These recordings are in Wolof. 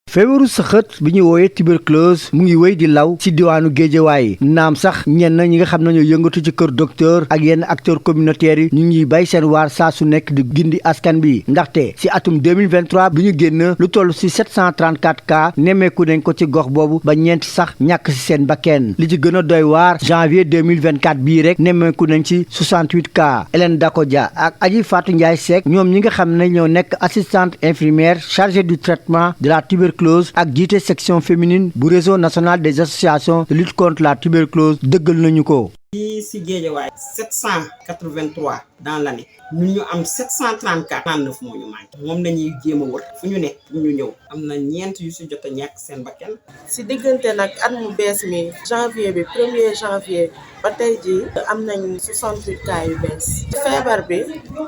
feebaru sëxët bi ñu wooyee tuberculose mu ngi wéy di law ci diwaanu Géejawaay naam sax ñenn ñi nga xam ne ñoo yëngatu ci kër docteur ak yenn acteurs communautaires yi ñu ngi bay seen waar saa su nekk di gindi askan bi ndaxte ci atum 2023 bi ñu génn lu toll ci 734 cas nemmeeku nañ ko ci gox boobu ba ñeent sax ñàkk ci seen bakkeen li ci gën a doy waar janvier 2024 bii rek nemmeeku nañ ci 68 cas Hélène Dakodia ak Aji Fatou Ndiaye Seck ñoom ñi nga xam ne ñoo nekk assistante infirmière chargée du traitement de la tuberculose ak jiite section féminine bu réseau national des associations de lutte contre la tuberculose dëggal nañu ko. fii si Guédiawaye 783 dans l'année ñun ñu am 734 39 moo ñu manqué moom nañuy jéem a wër fu ñu nekk ñu ñëw am na ñeent yu si jot a ñàkk seen bakkan. si diggante nag at mu bees mi janvier bi 1er janvier ba tey jii am nañ 68 cas yu bees feebar bi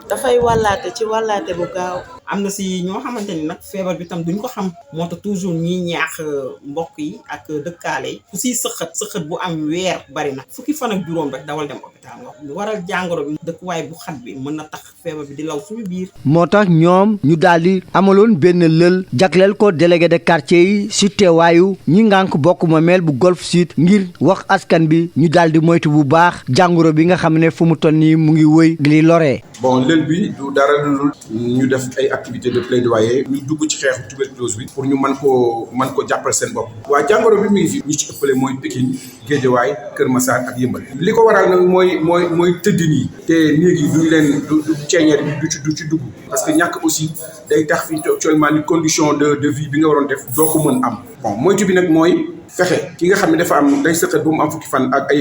dafay wàllaate ci wàllaate bu gaaw. am na si ñoo xamante ni nag feebar bi tam duñ ko xam moo tax toujours ñuy ñaax mbokk yi ak dëkkaale yi ku siy sëxët bu am weer bari na fukki fan ak juróom rek dawal dem hôpital nga waral jàngoro bi dëkkuwaay bu xat bi mën na tax feebar bi di law suñu biir. moo tax ñoom ñu daal di amaloon benn lël jagleel ko délégué de quartier yi si teewaayu ñi ngànk bokk moomeel bu Golf Sud ngir wax askan bi ñu daal di moytu bu baax jàngoro bi nga xam ne fu mu toll nii mu ngi wëy di loree. bon lël bi du dara lu ñu def ay activités de plaidoyer ñu dugg ci xeexu tuberculose bi pour ñu mën ko jàppal seen bopp. waa jàngoro bi mu ngi fi ñu ci ëppale mooy Pikine Guédiawaye Kër Massar ak Yëmbal li ko waral nag mooy tëddin yi te néeg yi duñ leen du ceeñeer bi du ci dugg parce que ñàkk aussi day tax fi actuellement ni condition de vie bi nga waroon def doo ko mën am bon moytu bi nag mooy fexe ki nga xam ne dafa am day sëqat bu mu am fukki fan ak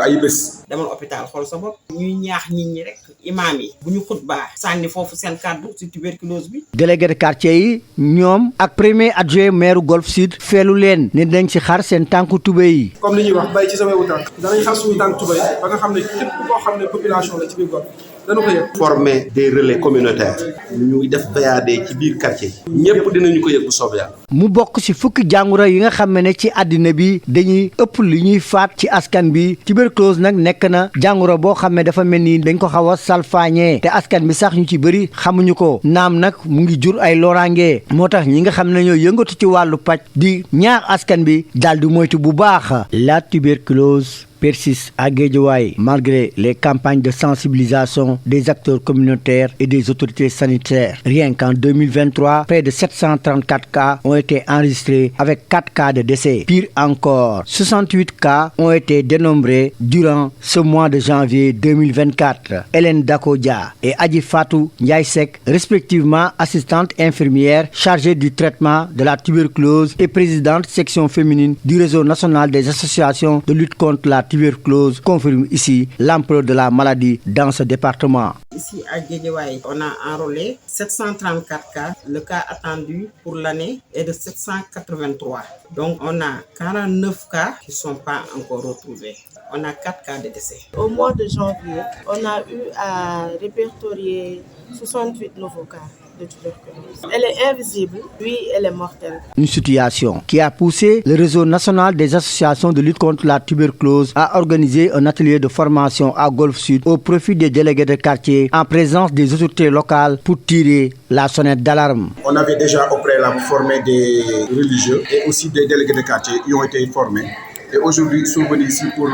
ay bés. demal hôpital xool sa bopp ñuy ñaax nit ñi rek imaam yi bu ñu xutbaa sànni foofu seen kàddu ci tuberculose bi. délégué de quartier yi ñoom ak premier adjoint maire Golf Sud feelu leen ne dañ ci xar seen tànku tubéy yi. comme li ñuy wax bay ci sa wewu tànk danañ xar suñu tànk tubéy ba nga xam ne képp koo xam ne population la ci biir Golf dana ko yëg. former des relais communautaires ñuy def VAD ci biir quartier ñëpp dinañu ko yëg bu soobee yàlla. mu bokk ci fukki jàngoro yi nga xam ne ci àddina bi dañuy ëpp li ñuy faat ci askan bi tuberculose nag nekk na jàngoro boo xam ne dafa mel ni dañ ko xaw a salfaañee te askan bi sax ñu ci bëri xamuñu ko naam nag mu ngi jur ay loraange moo tax ñi nga xam ne ñoo yëngatu ci wàllu paj di ñaax askan bi daal di moytu bu baax. La tuberculose persiste à Guédiawaye malgré les campagnes de sensibilisation des acteurs communautaires et des autorités sanitaires. Rien qu'en 2023, près de 734 cas ont été enregistrés avec 4 cas de décès. Pire encore, 68 cas ont été dénombrés durant ce mois de janvier 2024. Hélène Dakodia et Adji Fatou Ndiaye Seck, respectivement assistante infirmière chargée du traitement de la tuberculose et présidente section féminine du réseau national des associations de lutte contre la tuberculose, confirme ici l'ampleur de la maladie dans ce département. Ici à Guédiawaye, on a enrôlé 734 cas. Le cas attendu pour l'année est de 783. Donc on a 49 cas qui ne sont pas encore retrouvés. On a 4 cas de décès. Au mois de janvier, on a eu à répertorier 68 nouveaux cas de tuberculose. Elle est invisible, puis elle est mortelle. Une situation qui a poussé le réseau national des associations de lutte contre la tuberculose à organiser un atelier de formation à Golf Sud au profit des délégués de quartier en présence des autorités locales pour tirer la sonnette d'alarme. On avait déjà au préalable formé des religieux et aussi des délégués de quartier qui ont été formés. Et aujourd'hui, ils sont venus ici pour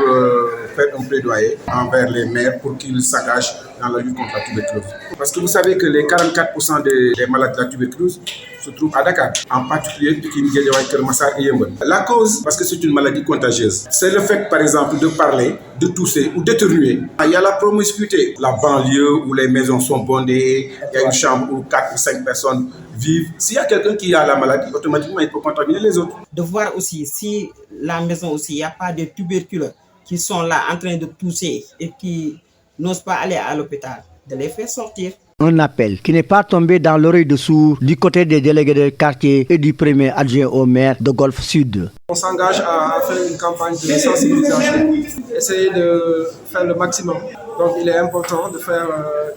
faire un plaidoyer envers les maires pour qu'ils s'engagent dans la lutte contre la tuberculose. Parce que vous savez que les 44% des malades de la tuberculose se trouvent à Dakar, en particulier Pikine, Guédiawaye, Kër Massar et Yëmbal. La cause, parce que c'est une maladie contagieuse, c'est le fait, par exemple, de parler, de tousser ou d'éternuer. Il y a la promiscuité, la banlieue où les maisons sont bondées, il y a une chambre où 4 ou 5 personnes vivent. S'il y a quelqu'un qui a la maladie, automatiquement, il peut contaminer les autres. De voir aussi si la maison aussi, il n'y a pas de tuberculeux qui sont là en train de tousser et qui n'osent pas aller à l'hôpital, de les faire sortir. Un appel qui n'est pas tombé dans l'oreille de sourd du côté des délégués de quartier et du premier adjoint au maire de Golf Sud. On s'engage à faire une campagne de sensibilisation, essayer de faire le maximum. Donc il est important de faire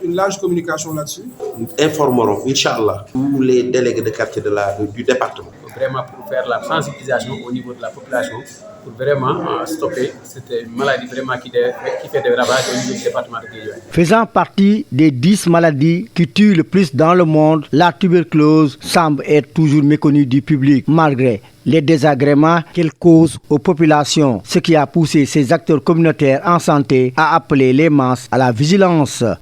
une large communication là-dessus. Nous informerons, Inch'Allah, tous les délégués de quartier du département vraiment pour faire la sensibilisation au niveau de la population pour vraiment stopper cette maladie vraiment qui fait des ravages au niveau du département de Guédiawaye. Faisant partie des 10 maladies qui tuent le plus dans le monde, la tuberculose semble être toujours méconnue du public malgré les désagréments qu'elle cause aux populations, ce qui a poussé ces acteurs communautaires en santé à appeler les masses à la vigilance.